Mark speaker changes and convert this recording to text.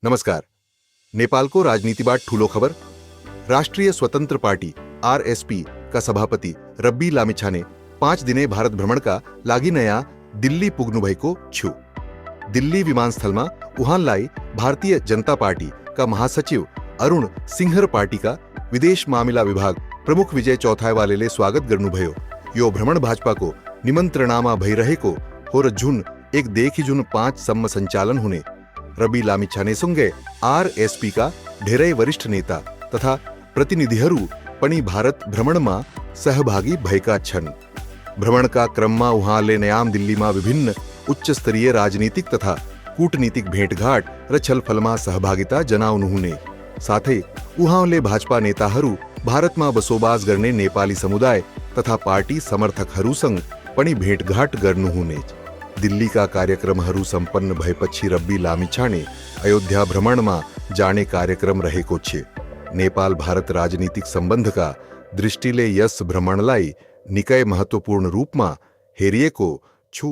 Speaker 1: नमस्कार। नेपालको राजनीतिबाट ठूलो खबर। राष्ट्रिय स्वतन्त्र पार्टी आरएसपी का सभापति रब्बी लामिछाने 5 दिने भारत भ्रमणका लागि नयाँ दिल्ली पुग्नुभएको छु। दिल्ली विमानस्थलमा उहाँलाई भारतीय जनता पार्टी का महासचिव अरुण सिंघर पार्टीका विदेश मामिला विभाग प्रमुख विजय चौथाईवालेले स्वागत गर्नुभयो। यो भ्रमण भाजपाको निमन्त्रणामा भइरहेको हो र जुन 1 देखि जुन 5 सम्म सञ्चालन हुने। रब्बी लामिछानेसँगै आरएसपी का धेरै वरिष्ठ नेता तथा प्रतिनिधिहरू पनि भारत भ्रमणमा सहभागी भएका छन्। भ्रमणका क्रममा उहाँले नयाँ दिल्लीमा विभिन्न उच्च स्तरीय राजनीतिक तथा कूटनीतिक भेटघाट र छलफलमा सहभागिता जनाउनुहुने साथै उहाँले भाजपा नेताहरू भारतमा बसोबास गर्ने नेपाली समुदाय तथा पार्टी समर्थकहरूसँग पनि भेटघाट गर्नुहुने। दिल्लीका कार्यक्रमहरू सम्पन्न भएपछि रब्बी लामिछाने अयोध्या भ्रमणमा जाने कार्यक्रम रहेको छ। नेपाल भारत राजनीतिक सम्बन्धका दृष्टिले यस भ्रमणलाई निकै महत्त्वपूर्ण रूपमा हेरिएको छु।